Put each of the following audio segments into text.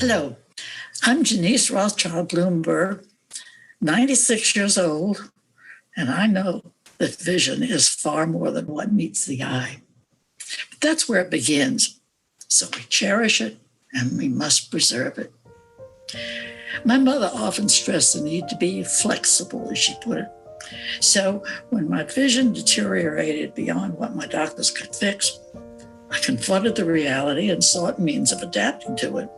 Hello, I'm Janice Rothschild Bloomberg, 96 years old, and I know that vision is far more than what meets the eye. But that's where it begins, so we cherish it and we must preserve it. My mother often stressed the need to be flexible, as she put it. So when my vision deteriorated beyond what my doctors could fix, I confronted the reality and sought means of adapting to it.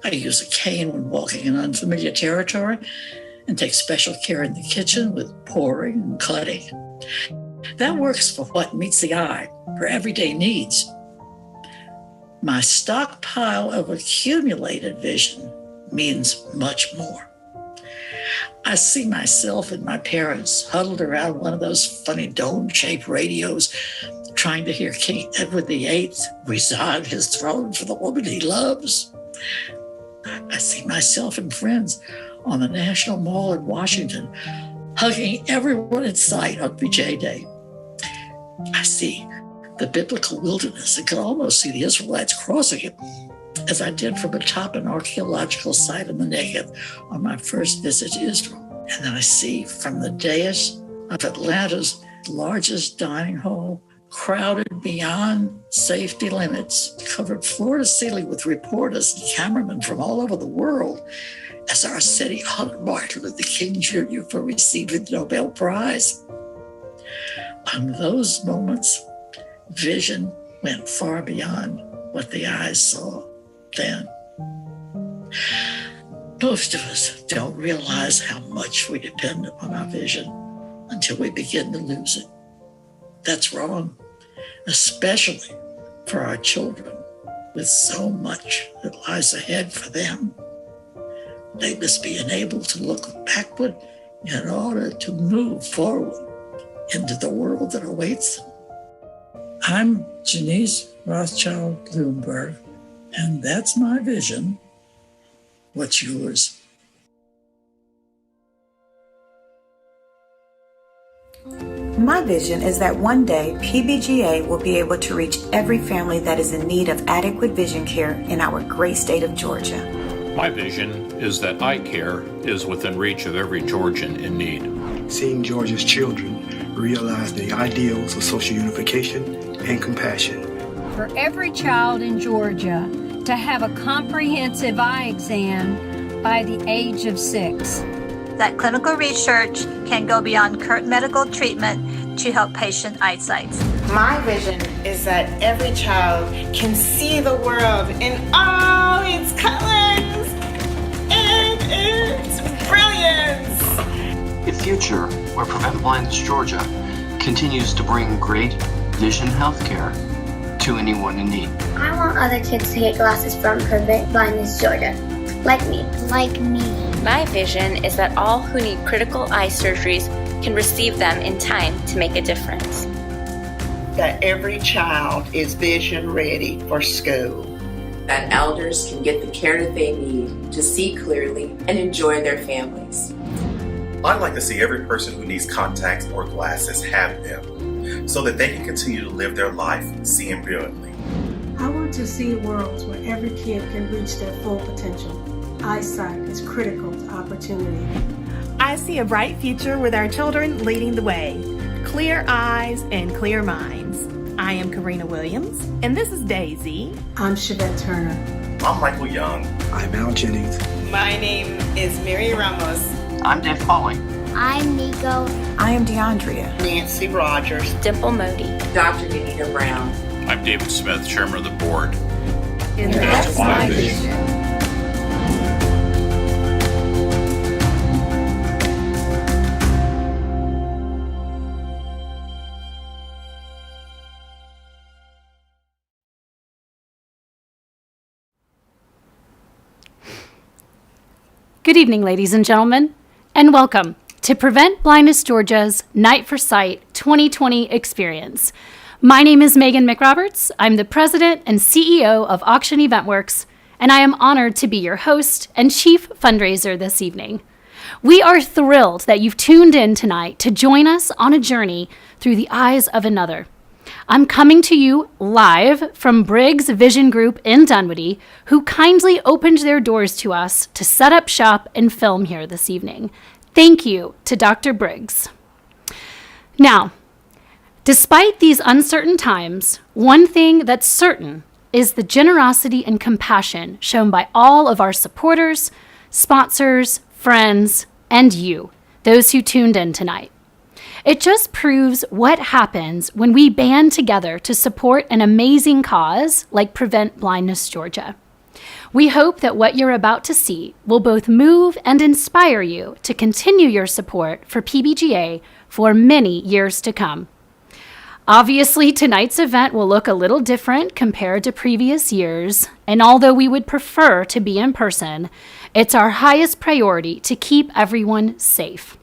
I use a cane when walking in unfamiliar territory and take special care in the kitchen with pouring and cutting. That works for what meets the eye, for everyday needs. My stockpile of accumulated vision means much more. I see myself and my parents huddled around one of those funny dome-shaped radios, trying to hear King Edward VIII resign his throne for the woman he loves. I see myself and friends on the National Mall in Washington, hugging everyone in sight on PBGA Day. I see the biblical wilderness and can almost see the Israelites crossing it, as I did from atop an archaeological site in the Negev on my first visit to Israel. And then I see from the dais of Atlanta's largest dining hall, crowded beyond safety limits, covered floor to ceiling with reporters and cameramen from all over the world, as our city honored Martin Luther King Jr. for receiving the Nobel Prize. On those moments, vision went far beyond what the eyes saw then. Most of us don't realize how much we depend upon our vision until we begin to lose it. That's wrong, especially for our children, with so much that lies ahead for them. They must be enabled to look backward in order to move forward into the world that awaits them. I'm Janice Rothschild Bloomberg, and that's my vision. What's yours? My vision is that one day PBGA will be able to reach every family that is in need of adequate vision care in our great state of Georgia. My vision is that eye care is within reach of every Georgian in need. Seeing Georgia's children realize the ideals of social unification and compassion. For every child in Georgia to have a comprehensive eye exam by the age of 6. That clinical research can go beyond current medical treatment to help patient eyesight. My vision is that every child can see the world in all its colors and its brilliance. A future where Prevent Blindness Georgia continues to bring great vision health care to anyone in need. I want other kids to get glasses from Prevent Blindness Georgia. Like me. Like me. My vision is that all who need critical eye surgeries can receive them in time to make a difference. That every child is vision ready for school. That elders can get the care that they need to see clearly and enjoy their families. I'd like to see every person who needs contacts or glasses have them, so that they can continue to live their life seeing brilliantly. I want to see worlds where every kid can reach their full potential. Eyesight is critical to opportunity. I see a bright future with our children leading the way. Clear eyes and clear minds. I am Karina Williams, and this is Daisy. I'm Chevette Turner. I'm Michael Young. I'm Al Jennings. My name is Mary Ramos. I'm Dave Pauly. I'm Nico. I am DeAndrea. Nancy Rogers. Dimple Modi. Dr. Anita Brown. I'm David Smith, Chairman of the Board. And that's my vision. Good evening, ladies and gentlemen, and welcome to Prevent Blindness Georgia's Night for Sight 2020 experience. My name is Megan McRoberts. I'm the president and CEO of Auction Event Works, and I am honored to be your host and chief fundraiser this evening. We are thrilled that you've tuned in tonight to join us on a journey through the eyes of another. I'm coming to you live from Briggs Vision Group in Dunwoody, who kindly opened their doors to us to set up shop and film here this evening. Thank you to Dr. Briggs. Now, despite these uncertain times, one thing that's certain is the generosity and compassion shown by all of our supporters, sponsors, friends, and you, those who tuned in tonight. It just proves what happens when we band together to support an amazing cause like Prevent Blindness Georgia. We hope that what you're about to see will both move and inspire you to continue your support for PBGA for many years to come. Obviously, tonight's event will look a little different compared to previous years, and although we would prefer to be in person, it's our highest priority to keep everyone safe.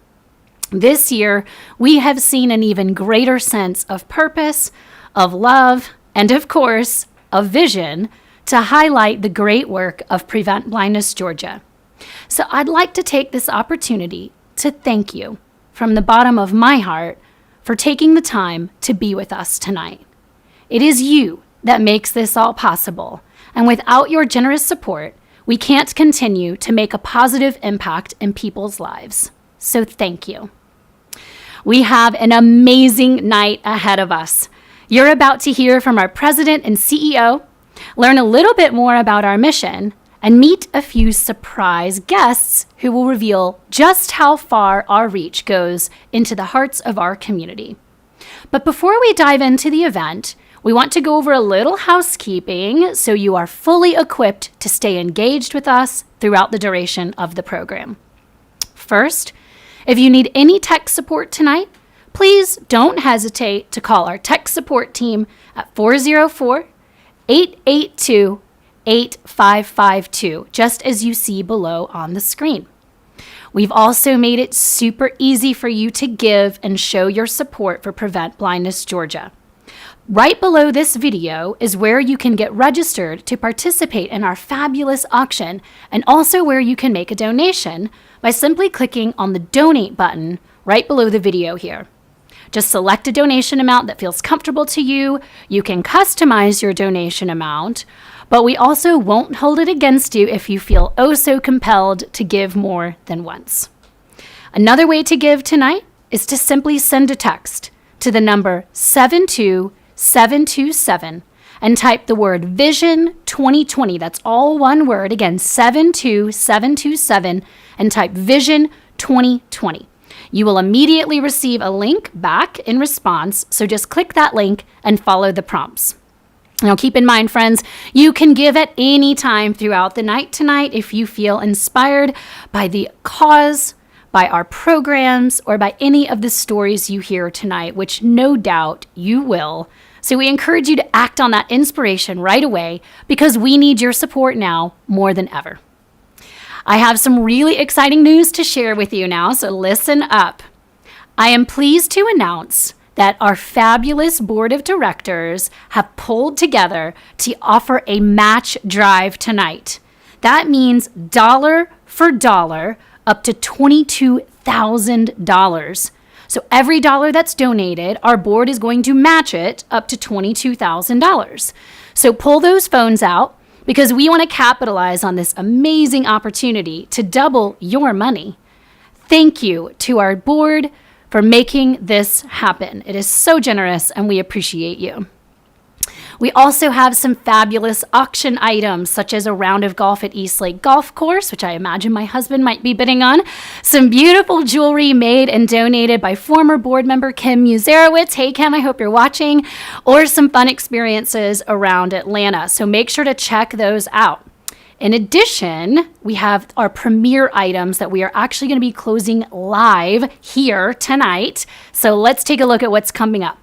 This year, we have seen an even greater sense of purpose, of love, and of course, of vision to highlight the great work of Prevent Blindness Georgia. So I'd like to take this opportunity to thank you from the bottom of my heart for taking the time to be with us tonight. It is you that makes this all possible, and without your generous support, we can't continue to make a positive impact in people's lives. So thank you. We have an amazing night ahead of us. You're about to hear from our president and CEO, learn a little bit more about our mission, and meet a few surprise guests who will reveal just how far our reach goes into the hearts of our community. But before we dive into the event, we want to go over a little housekeeping so you are fully equipped to stay engaged with us throughout the duration of the program. First, if you need any tech support tonight, please don't hesitate to call our tech support team at 404-882-8552, just as you see below on the screen. We've also made it super easy for you to give and show your support for Prevent Blindness Georgia. Right below this video is where you can get registered to participate in our fabulous auction, and also where you can make a donation by simply clicking on the donate button right below the video here. Just select a donation amount that feels comfortable to you. You can customize your donation amount, but we also won't hold it against you if you feel oh so compelled to give more than once. Another way to give tonight is to simply send a text to the number 72727 and type the word Vision 2020. That's all one word. Again, 72727, and type Vision 2020. You will immediately receive a link back in response, so just click that link and follow the prompts. Now, keep in mind, friends, you can give at any time throughout the night tonight if you feel inspired by the cause, by our programs, or by any of the stories you hear tonight, which no doubt you will. So we encourage you to act on that inspiration right away, because we need your support now more than ever. I have some really exciting news to share with you now, so listen up. I am pleased to announce that our fabulous board of directors have pulled together to offer a match drive tonight. That means dollar for dollar up to $22,000. So every dollar that's donated, our board is going to match it up to $22,000. So pull those phones out, because we want to capitalize on this amazing opportunity to double your money. Thank you to our board for making this happen. It is so generous, and we appreciate you. We also have some fabulous auction items, such as a round of golf at Eastlake Golf Course, which I imagine my husband might be bidding on, some beautiful jewelry made and donated by former board member Kim Muzerowitz. Hey, Kim, I hope you're watching. Or some fun experiences around Atlanta. So make sure to check those out. In addition, we have our premier items that we are actually going to be closing live here tonight. So let's take a look at what's coming up.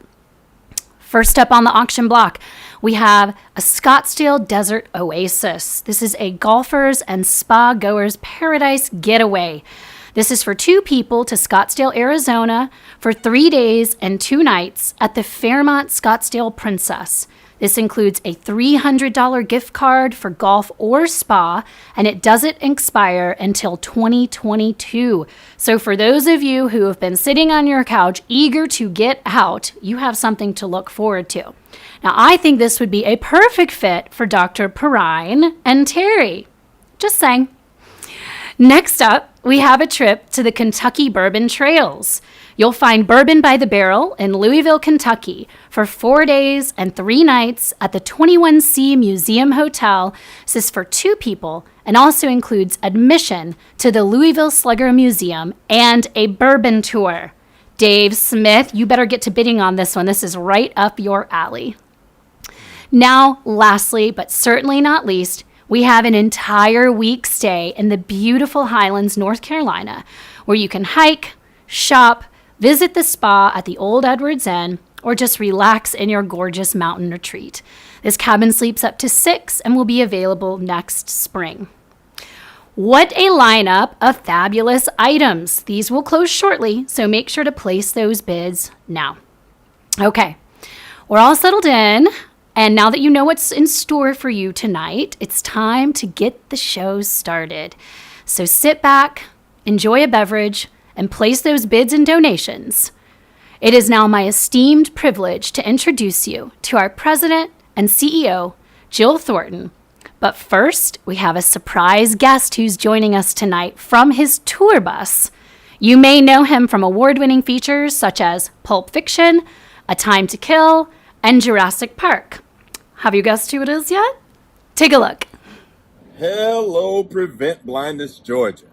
First up on the auction block, we have a Scottsdale Desert Oasis. This is a golfers and spa goers paradise getaway. This is for 2 people to Scottsdale, Arizona for 3 days and 2 nights at the Fairmont Scottsdale Princess. This includes a $300 gift card for golf or spa, and it doesn't expire until 2022. So for those of you who have been sitting on your couch eager to get out, you have something to look forward to. Now, I think this would be a perfect fit for Dr. Perrine and Terry. Just saying. Next up, we have a trip to the Kentucky Bourbon Trails. You'll find Bourbon by the Barrel in Louisville, Kentucky for 4 days and 3 nights at the 21C Museum Hotel. This is for 2 people and also includes admission to the Louisville Slugger Museum and a bourbon tour. Dave Smith, you better get to bidding on this one. This is right up your alley. Now, lastly, but certainly not least, we have an entire week stay in the beautiful Highlands, North Carolina, where you can hike, shop, visit the spa at the Old Edwards Inn, or just relax in your gorgeous mountain retreat. This cabin sleeps up to 6 and will be available next spring. What a lineup of fabulous items. These will close shortly, so make sure to place those bids now. Okay, we're all settled in. And now that you know what's in store for you tonight, it's time to get the show started. So sit back, enjoy a beverage, and place those bids and donations. It is now my esteemed privilege to introduce you to our president and CEO, Jill Thornton. But first, we have a surprise guest who's joining us tonight from his tour bus. You may know him from award-winning features such as Pulp Fiction, A Time to Kill, and Jurassic Park. Have you guessed who it is yet? Take a look. Hello, Prevent Blindness, Georgia.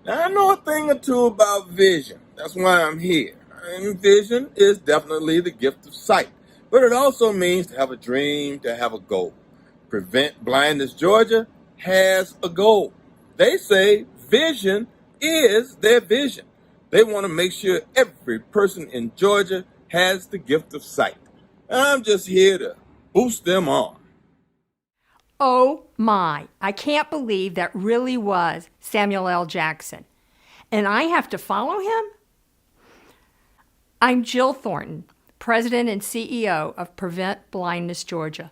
Now, I know a thing or two about vision. That's why I'm here. And vision is definitely the gift of sight. But it also means to have a dream, to have a goal. Prevent Blindness, Georgia has a goal. They say vision is their vision. They want to make sure every person in Georgia has the gift of sight. I'm just here to boost them on. Oh my, I can't believe that really was Samuel L. Jackson. And I have to follow him? I'm Jill Thornton, President and CEO of Prevent Blindness Georgia.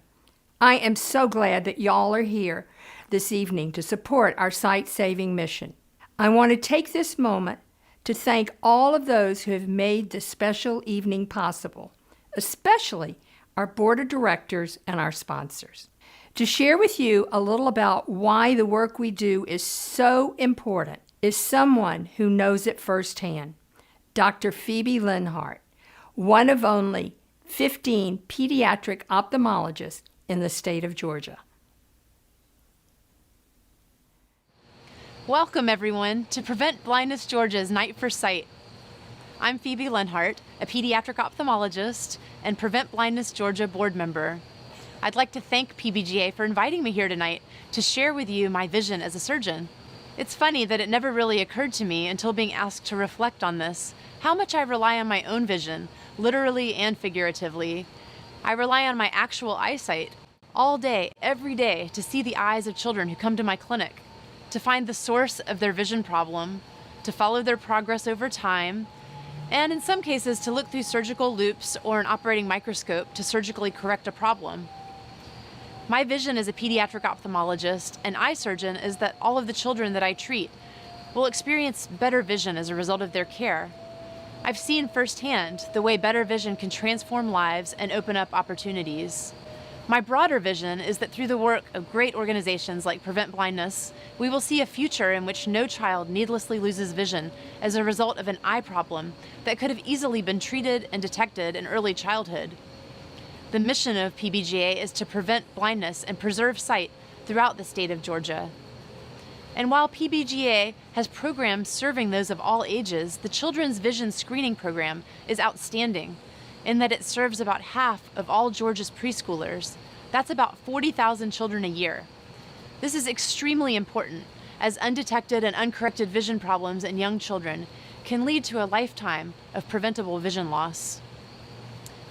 I am so glad that y'all are here this evening to support our sight-saving mission. I want to take this moment to thank all of those who have made this special evening possible, especially our board of directors and our sponsors. To share with you a little about why the work we do is so important is someone who knows it firsthand, Dr. Phoebe Linhart, one of only 15 pediatric ophthalmologists in the state of Georgia. Welcome, everyone, to Prevent Blindness Georgia's Night for Sight. I'm Phoebe Linhart, a pediatric ophthalmologist and Prevent Blindness Georgia board member. I'd like to thank PBGA for inviting me here tonight to share with you my vision as a surgeon. It's funny that it never really occurred to me until being asked to reflect on this, how much I rely on my own vision, literally and figuratively. I rely on my actual eyesight all day, every day, to see the eyes of children who come to my clinic, to find the source of their vision problem, to follow their progress over time, and in some cases to look through surgical loops or an operating microscope to surgically correct a problem. My vision as a pediatric ophthalmologist and eye surgeon is that all of the children that I treat will experience better vision as a result of their care. I've seen firsthand the way better vision can transform lives and open up opportunities. My broader vision is that through the work of great organizations like Prevent Blindness, we will see a future in which no child needlessly loses vision as a result of an eye problem that could have easily been treated and detected in early childhood. The mission of PBGA is to prevent blindness and preserve sight throughout the state of Georgia. And while PBGA has programs serving those of all ages, the Children's Vision Screening Program is outstanding in that it serves about half of all Georgia's preschoolers. That's about 40,000 children a year. This is extremely important, as undetected and uncorrected vision problems in young children can lead to a lifetime of preventable vision loss.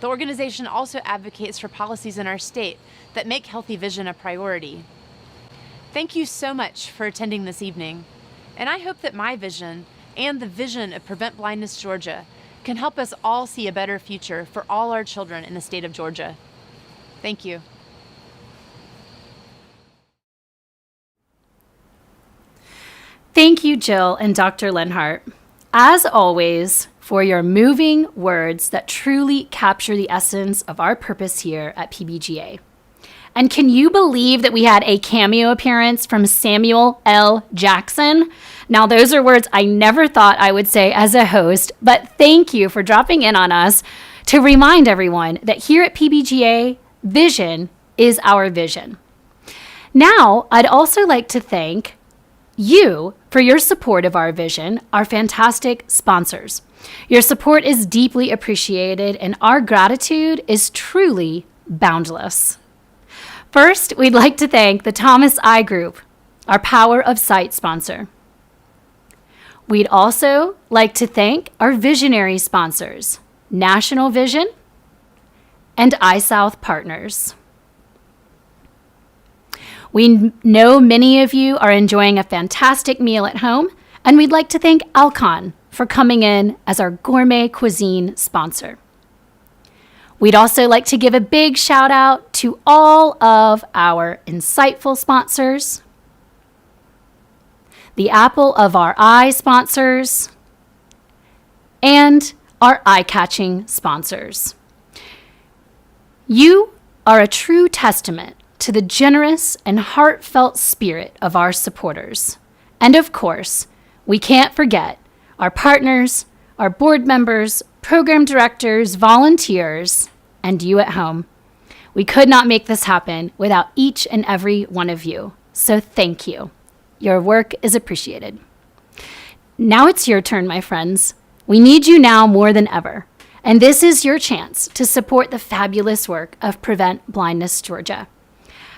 The organization also advocates for policies in our state that make healthy vision a priority. Thank you so much for attending this evening, and I hope that my vision and the vision of Prevent Blindness Georgia can help us all see a better future for all our children in the state of Georgia. Thank you. Thank you, Jill and Dr. Lenhart, as always, for your moving words that truly capture the essence of our purpose here at PBGA. And can you believe that we had a cameo appearance from Samuel L. Jackson? Now, those are words I never thought I would say as a host, but thank you for dropping in on us to remind everyone that here at PBGA, vision is our vision. Now, I'd also like to thank you for your support of our vision, our fantastic sponsors. Your support is deeply appreciated, and our gratitude is truly boundless. First, we'd like to thank the Thomas Eye Group, our Power of Sight sponsor. We'd also like to thank our visionary sponsors, National Vision and iSouth Partners. We know many of you are enjoying a fantastic meal at home, and we'd like to thank Alcon for coming in as our gourmet cuisine sponsor. We'd also like to give a big shout out to all of our insightful sponsors, the apple of our eye sponsors, and our eye-catching sponsors. You are a true testament to the generous and heartfelt spirit of our supporters. And of course, we can't forget our partners, our board members, program directors, volunteers, and you at home. We could not make this happen without each and every one of you. So thank you. Your work is appreciated. Now it's your turn, my friends. We need you now more than ever. And this is your chance to support the fabulous work of Prevent Blindness Georgia.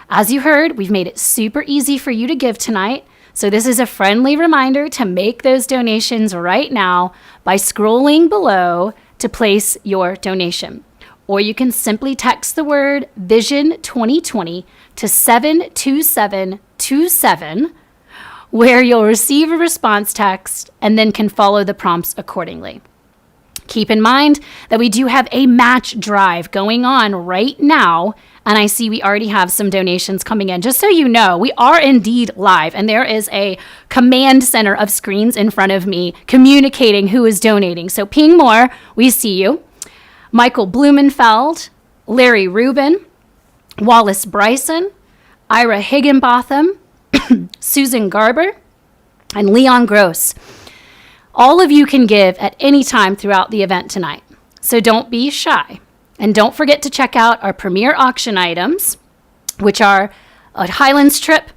As you heard, we've made it super easy for you to give tonight. So this is a friendly reminder to make those donations right now by scrolling below to place your donation. Or you can simply text the word Vision 2020 to 72727, where you'll receive a response text and then can follow the prompts accordingly. Keep in mind that we do have a match drive going on right now, and I see we already have some donations coming in. Just so you know, we are indeed live, and there is a command center of screens in front of me communicating who is donating. So ping more, we see you. Michael Blumenfeld, Larry Rubin, Wallace Bryson, Ira Higginbotham, Susan Garber, and Leon Gross. All of you can give at any time throughout the event tonight, so don't be shy. And don't forget to check out our premier auction items, which are a Highlands trip,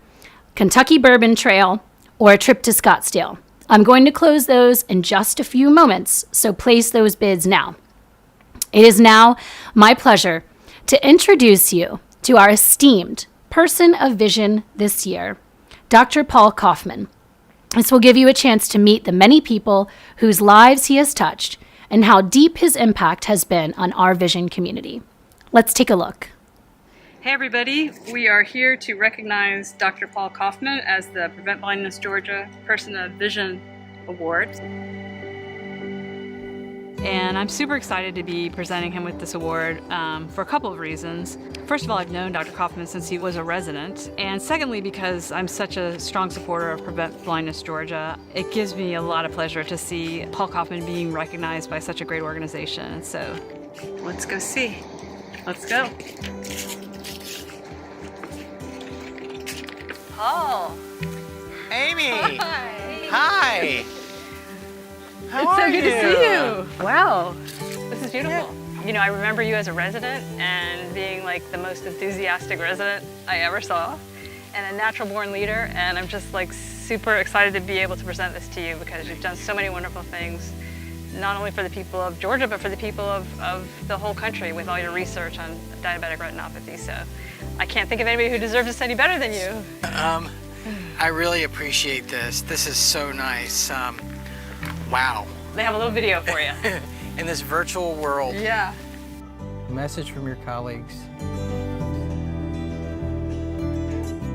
Kentucky Bourbon Trail, or a trip to Scottsdale. I'm going to close those in just a few moments, so place those bids now. It is now my pleasure to introduce you to our esteemed person of vision this year, Dr. Paul Kaufman. This will give you a chance to meet the many people whose lives he has touched and how deep his impact has been on our vision community. Let's take a look. Hey everybody, we are here to recognize Dr. Paul Kaufman as the Prevent Blindness Georgia Person of Vision Award. And I'm super excited to be presenting him with this award for a couple of reasons. First of all, I've known Dr. Kaufman since he was a resident. And secondly, because I'm such a strong supporter of Prevent Blindness Georgia, it gives me a lot of pleasure to see Paul Kaufman being recognized by such a great organization. So let's go see. Let's go. Paul. Amy. Hi. Hi. How It's are so good you? to see you. Wow, this is beautiful. You know, I remember you as a resident and being like the most enthusiastic resident I ever saw and a natural born leader, and I'm just like super excited to be able to present this to you because you've done so many wonderful things, not only for the people of Georgia, but for the people of the whole country with all your research on diabetic retinopathy. So I can't think of anybody who deserves this any better than you. I really appreciate this. This is so nice. Wow. They have a little video for you. In this virtual world. Yeah. A message from your colleagues.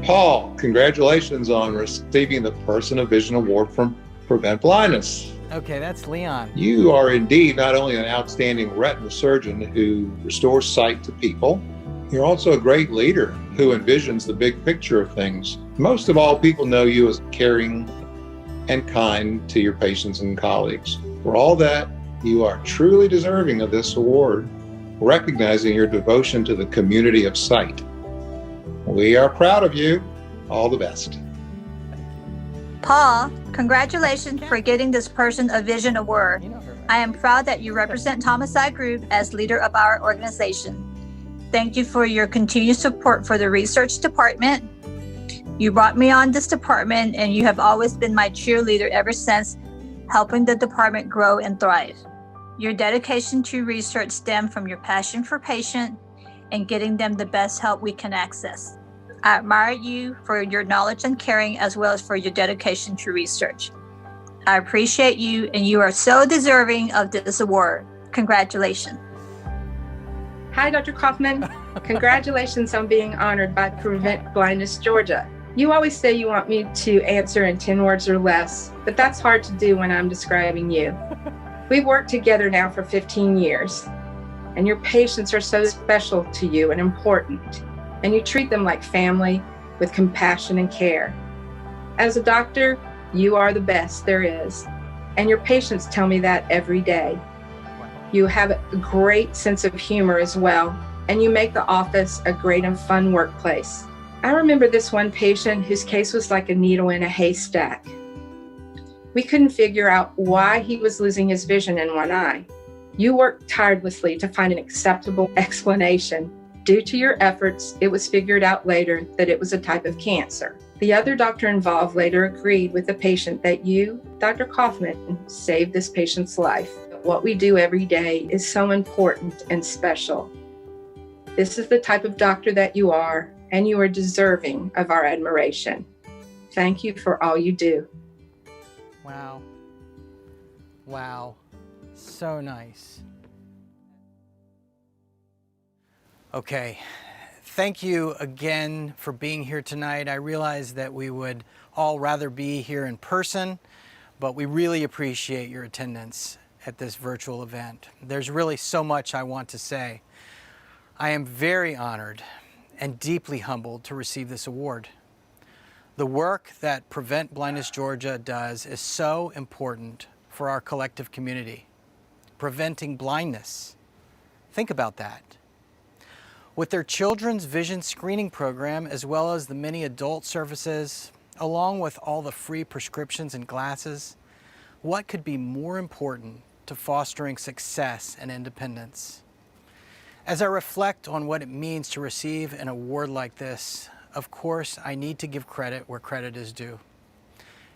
Paul, congratulations on receiving the Person of Vision Award from Prevent Blindness. Okay, that's Leon. You are indeed not only an outstanding retina surgeon who restores sight to people, you're also a great leader who envisions the big picture of things. Most of all, people know you as caring and kind to your patients and colleagues. For all that, you are truly deserving of this award, recognizing your devotion to the community of sight. We are proud of you. All the best. Paul, congratulations for getting this Person of Vision Award. I am proud that you represent Thomas Eye Group as leader of our organization. Thank you for your continued support for the research department. You brought me on this department and you have always been my cheerleader ever since, helping the department grow and thrive. Your dedication to research stemmed from your passion for patients and getting them the best help we can access. I admire you for your knowledge and caring as well as for your dedication to research. I appreciate you and you are so deserving of this award. Congratulations. Hi, Dr. Kaufman. Congratulations on being honored by Prevent Blindness Georgia. You always say you want me to answer in 10 words or less, but that's hard to do when I'm describing you. We've worked together now for 15 years, and your patients are so special to you and important, and you treat them like family with compassion and care. As a doctor, you are the best there is, and your patients tell me that every day. You have a great sense of humor as well, and you make the office a great and fun workplace. I remember this one patient whose case was like a needle in a haystack. We couldn't figure out why he was losing his vision in one eye. You worked tirelessly to find an acceptable explanation. Due to your efforts, it was figured out later that it was a type of cancer. The other doctor involved later agreed with the patient that you, Dr. Kaufman, saved this patient's life. What we do every day is so important and special. This is the type of doctor that you are, and you are deserving of our admiration. Thank you for all you do. Wow. Wow. So nice. Okay. Thank you again for being here tonight. I realize that we would all rather be here in person, but we really appreciate your attendance at this virtual event. There's really so much I want to say. I am very honored and deeply humbled to receive this award. The work that Prevent Blindness Georgia does is so important for our collective community. Preventing blindness. Think about that. With their children's vision screening program, as well as the many adult services, along with all the free prescriptions and glasses, what could be more important to fostering success and independence? As I reflect on what it means to receive an award like this, of course, I need to give credit where credit is due.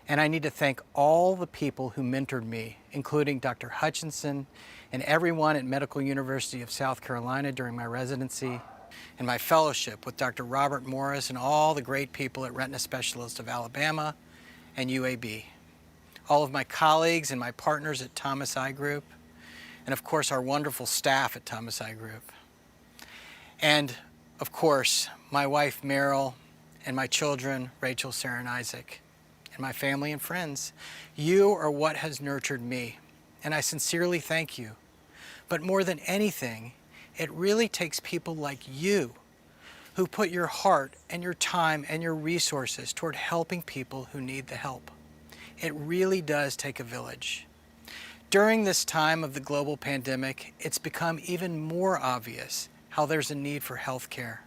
And I need to thank all the people who mentored me, including Dr. Hutchinson and everyone at Medical University of South Carolina during my residency, and my fellowship with Dr. Robert Morris and all the great people at Retina Specialists of Alabama and UAB. All of my colleagues and my partners at Thomas Eye Group, and of course our wonderful staff at Thomas Eye Group. And of course, my wife Meryl and my children, Rachel, Sarah, and Isaac, and my family and friends. You are what has nurtured me, and I sincerely thank you. But more than anything, it really takes people like you who put your heart and your time and your resources toward helping people who need the help. It really does take a village. During this time of the global pandemic, it's become even more obvious how there's a need for health care,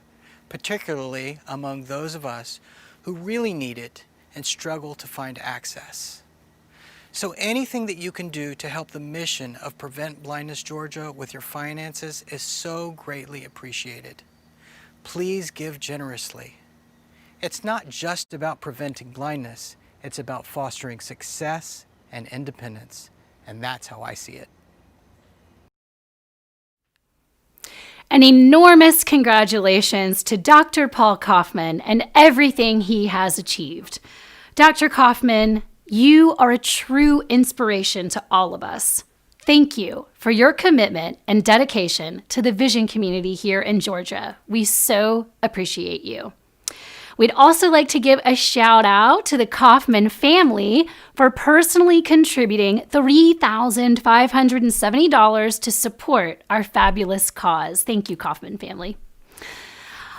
particularly among those of us who really need it and struggle to find access. So anything that you can do to help the mission of Prevent Blindness Georgia with your finances is so greatly appreciated. Please give generously. It's not just about preventing blindness, it's about fostering success and independence, and that's how I see it. An enormous congratulations to Dr. Paul Kaufman and everything he has achieved. Dr. Kaufman, you are a true inspiration to all of us. Thank you for your commitment and dedication to the vision community here in Georgia. We so appreciate you. We'd also like to give a shout out to the Kaufman family for personally contributing $3,570 to support our fabulous cause. Thank you, Kaufman family.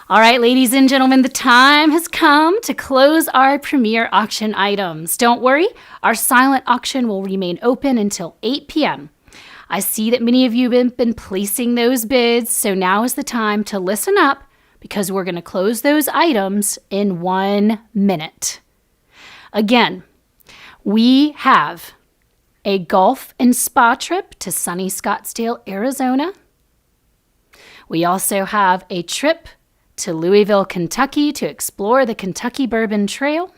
All right, ladies and gentlemen, the time has come to close our premier auction items. Don't worry, our silent auction will remain open until 8 p.m. I see that many of you have been placing those bids, so now is the time to listen up, because we're going to close those items in 1 minute. Again, we have a golf and spa trip to sunny Scottsdale, Arizona. We also have a trip to Louisville, Kentucky to explore the Kentucky Bourbon Trail.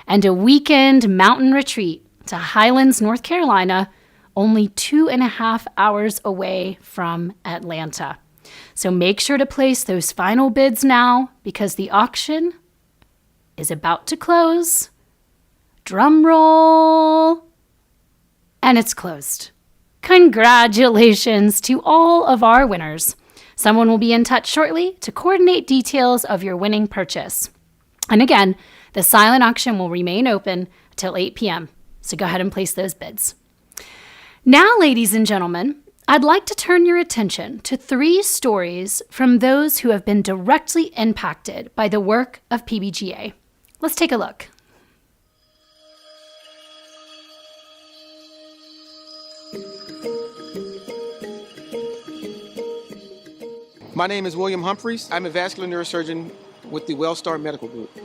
And a weekend mountain retreat to Highlands, North Carolina, only 2.5 hours away from Atlanta. So make sure to place those final bids now, because the auction is about to close. Drum roll. And it's closed. Congratulations to all of our winners. Someone will be in touch shortly to coordinate details of your winning purchase. And again, the silent auction will remain open until 8 p.m. So go ahead and place those bids. Now, ladies and gentlemen, I'd like to turn your attention to 3 stories from those who have been directly impacted by the work of PBGA. Let's take a look. My name is William Humphreys. I'm a vascular neurosurgeon with the WellStar Medical Group.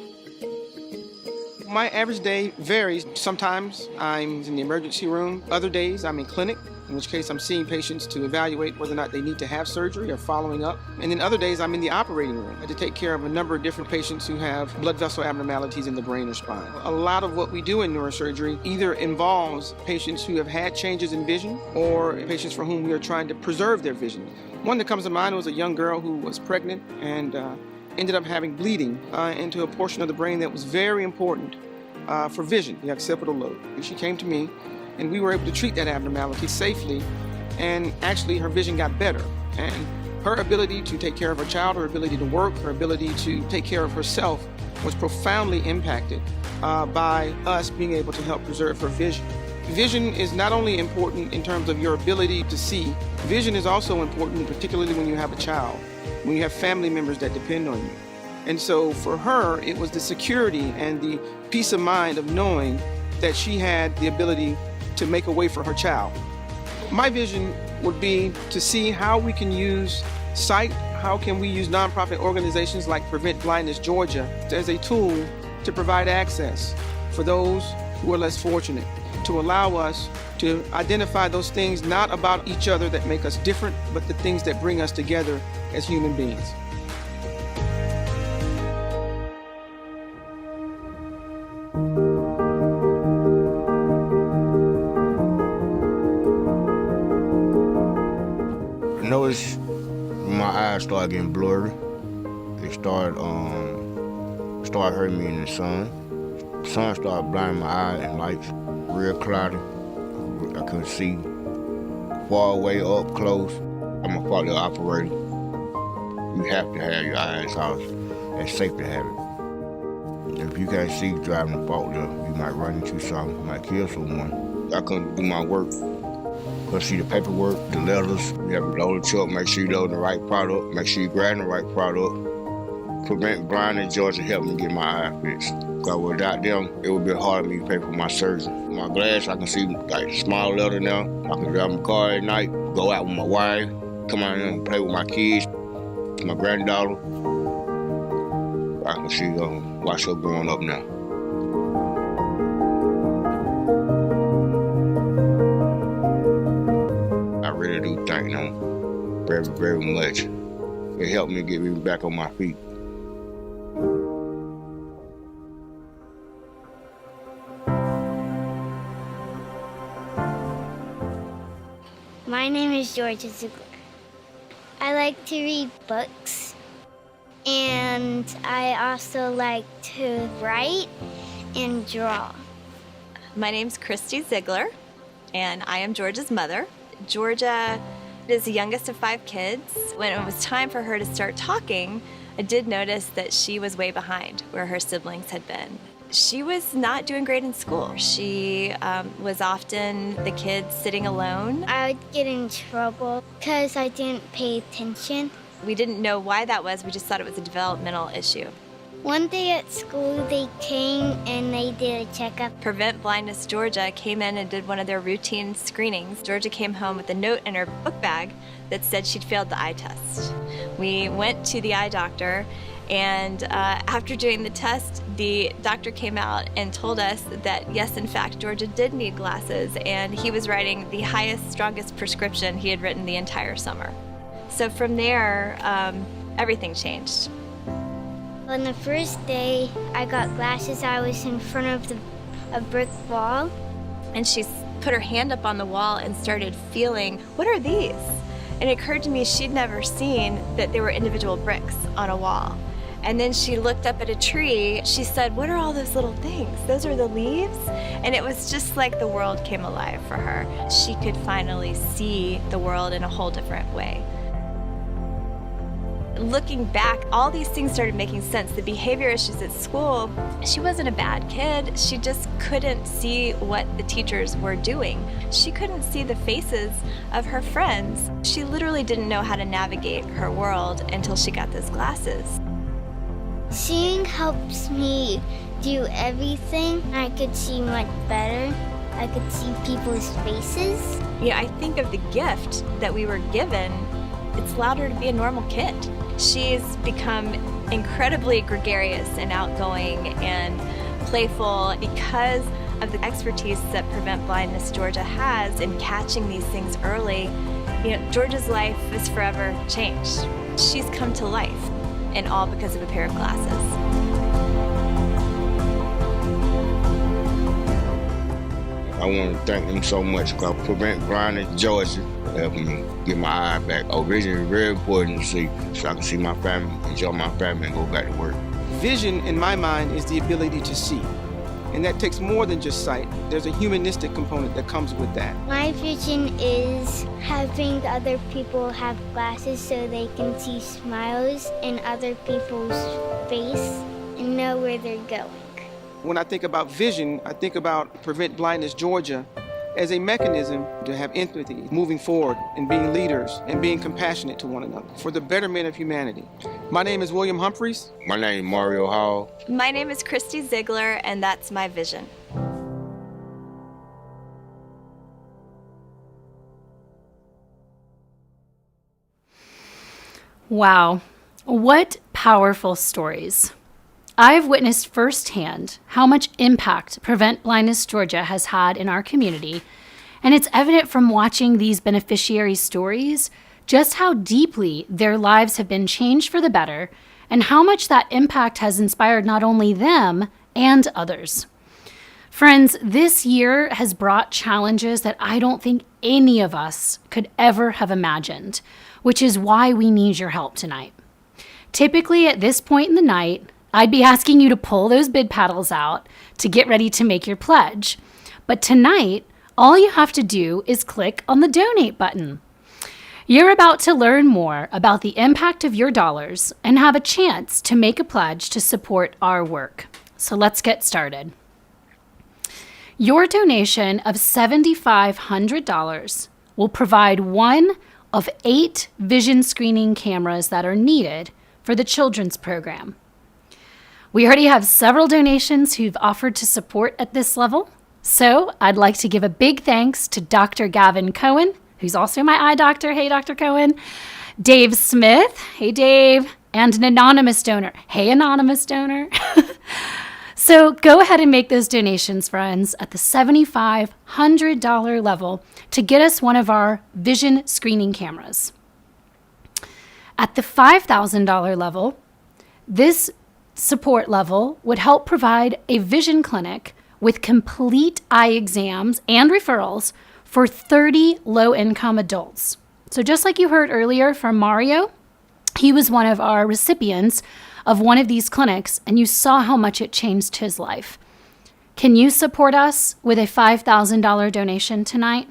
My average day varies. Sometimes I'm in the emergency room. Other days I'm in clinic, in which case I'm seeing patients to evaluate whether or not they need to have surgery or following up. And then other days I'm in the operating room to take care of a number of different patients who have blood vessel abnormalities in the brain or spine. A lot of what we do in neurosurgery either involves patients who have had changes in vision or patients for whom we are trying to preserve their vision. One that comes to mind was a young girl who was pregnant and ended up having bleeding into a portion of the brain that was very important for vision, the occipital lobe. And she came to me, and we were able to treat that abnormality safely, and actually her vision got better. And her ability to take care of her child, her ability to work, her ability to take care of herself was profoundly impacted by us being able to help preserve her vision. Vision is not only important in terms of your ability to see, vision is also important, particularly when you have a child, when you have family members that depend on you. And so for her, it was the security and the peace of mind of knowing that she had the ability to make a way for her child. My vision would be to see how we can use sight, how can we use nonprofit organizations like Prevent Blindness Georgia as a tool to provide access for those who are less fortunate, to allow us to identify those things not about each other that make us different, but the things that bring us together as human beings. I noticed my eyes started getting blurry. It started hurting me in the sun. The sun started blinding my eyes and lights real cloudy. I couldn't see far away, up close. I'm a faulty operator. You have to have your eyes out. It's safe to have it. If you can't see driving a fault, you might run into something, you might kill someone. I couldn't do my work. Couldn't see the paperwork, the letters. You have to load the truck, make sure you load the right product, make sure you grab the right product. Prevent Blindness Georgia helped me get my eye fixed. Because without them, it would be hard for me to pay for my surgery. My glass, I can see like small letter now. I can drive my car at night, go out with my wife, come out here and play with my kids, my granddaughter. I can see watch her growing up now. I really do thank them very, very much. It helped me get me back on my feet. My name is Georgia Ziegler. I like to read books, and I also like to write and draw. My name's Christy Ziegler, and I am Georgia's mother. Georgia is the youngest of 5 kids. When it was time for her to start talking, I did notice that she was way behind where her siblings had been. She was not doing great in school. She was often the kid sitting alone. I would get in trouble because I didn't pay attention. We didn't know why that was. We just thought it was a developmental issue. One day at school, they came and they did a checkup. Prevent Blindness Georgia came in and did one of their routine screenings. Georgia came home with a note in her book bag that said she'd failed the eye test. We went to the eye doctor, and after doing the test, the doctor came out and told us that, yes, in fact, Georgia did need glasses, and he was writing the highest, strongest prescription he had written the entire summer. So from there, everything changed. On the first day I got glasses, I was in front of a brick wall. And she put her hand up on the wall and started feeling, what are these? And it occurred to me she'd never seen that there were individual bricks on a wall. And then she looked up at a tree. She said, what are all those little things? Those are the leaves? And it was just like the world came alive for her. She could finally see the world in a whole different way. Looking back, all these things started making sense. The behavior issues at school, she wasn't a bad kid. She just couldn't see what the teachers were doing. She couldn't see the faces of her friends. She literally didn't know how to navigate her world until she got those glasses. Seeing helps me do everything. I could see much better. I could see people's faces. I think of the gift that we were given. It's allowed her to be a normal kid. She's become incredibly gregarious and outgoing and playful because of the expertise that Prevent Blindness Georgia has in catching these things early. Georgia's life is forever changed. She's come to life, and all because of a pair of glasses. I want to thank them so much because Prevent Blindness Georgia helping me get my eye back. Vision is very important to see, so I can see my family, enjoy my family, and go back to work. Vision, in my mind, is the ability to see. And that takes more than just sight. There's a humanistic component that comes with that. My vision is having other people have glasses so they can see smiles in other people's face and know where they're going. When I think about vision, I think about Prevent Blindness Georgia as a mechanism to have empathy, moving forward and being leaders and being compassionate to one another for the betterment of humanity. My name is William Humphreys. My name is Mario Hall. My name is Christy Ziegler, and that's my vision. Wow, what powerful stories. I've witnessed firsthand how much impact Prevent Blindness Georgia has had in our community, and it's evident from watching these beneficiary stories just how deeply their lives have been changed for the better and how much that impact has inspired not only them and others. Friends, this year has brought challenges that I don't think any of us could ever have imagined, which is why we need your help tonight. Typically at this point in the night, I'd be asking you to pull those bid paddles out to get ready to make your pledge. But tonight, all you have to do is click on the donate button. You're about to learn more about the impact of your dollars and have a chance to make a pledge to support our work. So let's get started. Your donation of $7,500 will provide one of 8 vision screening cameras that are needed for the children's program. We already have several donations who've offered to support at this level, so I'd like to give a big thanks to Dr. Gavin Cohen, who's also my eye doctor. Hey, Dr. Cohen. Dave Smith. Hey, Dave. And an anonymous donor. Hey, anonymous donor. So go ahead and make those donations, friends, at the $7,500 level to get us one of our vision screening cameras. At the $5,000 level, this support level would help provide a vision clinic with complete eye exams and referrals for 30 low-income adults. So just like you heard earlier from Mario, he was one of our recipients of one of these clinics, and you saw how much it changed his life. Can you support us with a $5,000 donation tonight?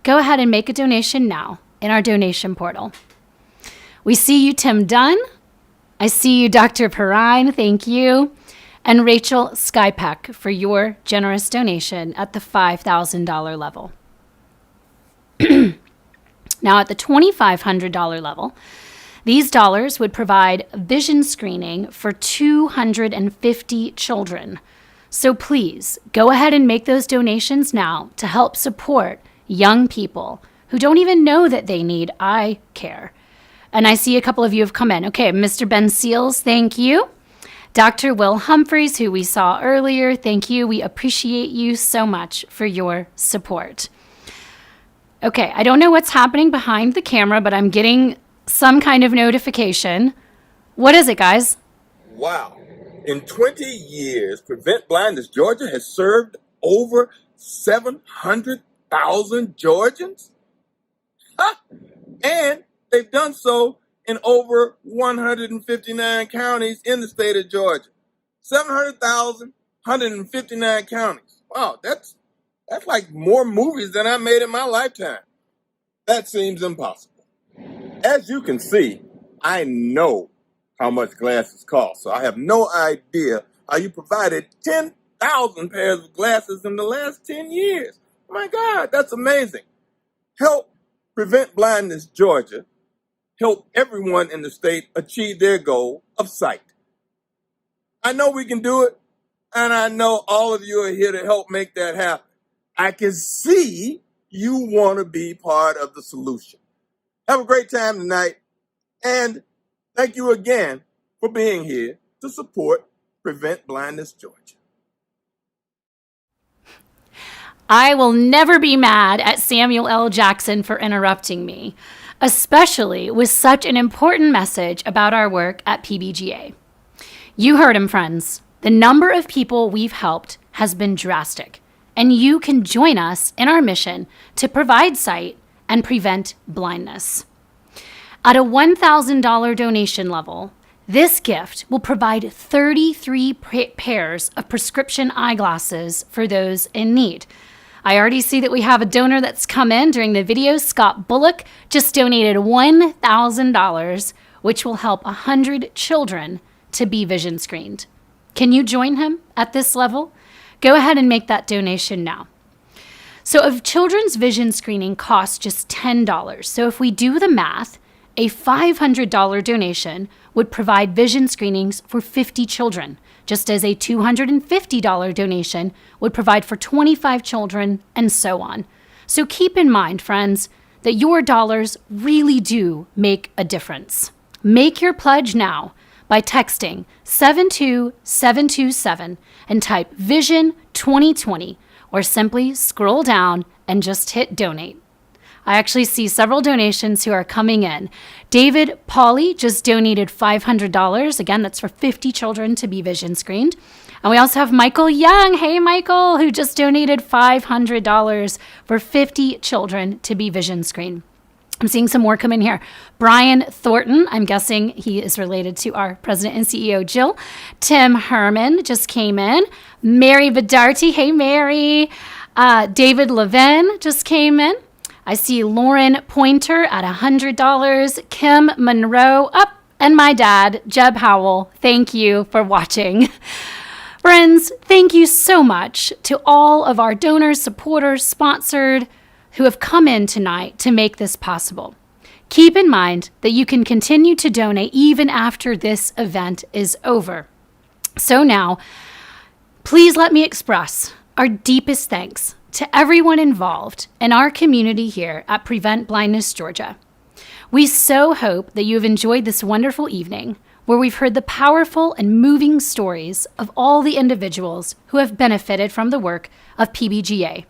go ahead and make a donation now in our donation portal. We see you, Tim Dunn. I see you, Dr. Perrine. Thank you. And Rachel Skypeck for your generous donation at the $5,000 level. Now, at the $2,500 level, these dollars would provide vision screening for 250 children. So please go ahead and make those donations now to help support young people who don't even know that they need eye care. And I see a couple of you have come in. Okay, Mr. Ben Seals, thank you. Dr. Will Humphreys, who we saw earlier, thank you. We appreciate you so much for your support. Okay, I don't know what's happening behind the camera, but I'm getting some kind of notification. What is it, guys? Wow. In 20 years, Prevent Blindness Georgia has served over 700,000 Georgians. Huh? And they've done so in over 159 counties in the state of Georgia. 700,000, 159 counties. Wow, that's like more movies than I made in my lifetime. That seems impossible. As you can see, I know how much glasses cost, so I have no idea how you provided 10,000 pairs of glasses in the last 10 years. Oh my God, that's amazing. Help Prevent Blindness Georgia help everyone in the state achieve their goal of sight. I know we can do it, and I know all of you are here to help make that happen. I can see you want to be part of the solution. Have a great time tonight, and thank you again for being here to support Prevent Blindness Georgia. I will never be mad at Samuel L. Jackson for interrupting me, especially with such an important message about our work at PBGA. You heard him, friends. The number of people we've helped has been drastic, and you can join us in our mission to provide sight and prevent blindness. At a $1,000 donation level, this gift will provide 33 pairs of prescription eyeglasses for those in need. I already see that we have a donor that's come in during the video. Scott Bullock just donated $1,000, which will help 100 children to be vision screened. Can you join him at this level? Go ahead and make that donation now. So if children's vision screening costs just $10, so if we do the math, a $500 donation would provide vision screenings for 50 children, just as a $250 donation would provide for 25 children, and so on. So keep in mind, friends, that your dollars really do make a difference. Make your pledge now by texting 72727 and type Vision 2020, or simply scroll down and just hit donate. I actually see several donations who are coming in. David Pauly just donated $500. Again, that's for 50 children to be vision screened. And we also have Michael Young. Hey, Michael, who just donated $500 for 50 children to be vision screened. I'm seeing some more come in here. Brian Thornton, I'm guessing he is related to our president and CEO, Jill. Tim Herman just came in. Mary Vidarti. Hey, Mary. David Levin just came in. I see Lauren Pointer at $100. Kim Monroe up. And my dad, Jeb Howell. Thank you for watching. Friends, thank you so much to all of our donors, supporters, sponsored, who have come in tonight to make this possible. Keep in mind that you can continue to donate even after this event is over. So now, please let me express our deepest thanks to everyone involved in our community here at Prevent Blindness Georgia. We so hope that you have enjoyed this wonderful evening where we've heard the powerful and moving stories of all the individuals who have benefited from the work of PBGA.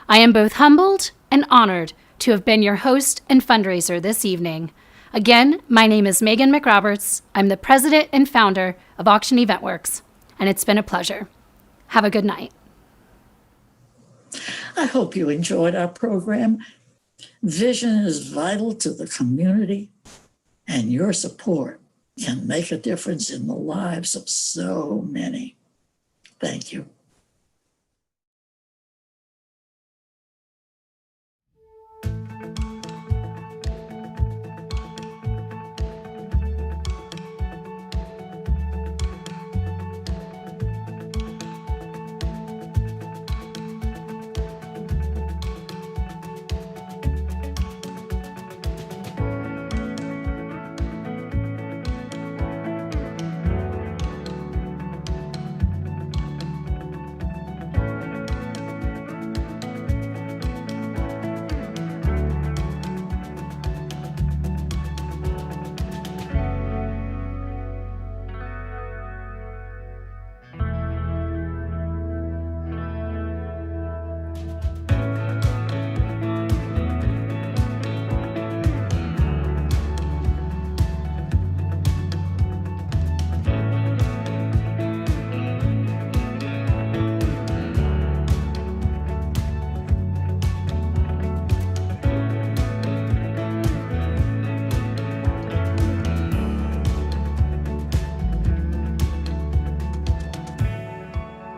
I am both humbled and honored to have been your host and fundraiser this evening. Again, my name is Megan McRoberts. I'm the president and founder of Auction Event Works, and it's been a pleasure. Have a good night. I hope you enjoyed our program. Vision is vital to the community, and your support can make a difference in the lives of so many. Thank you.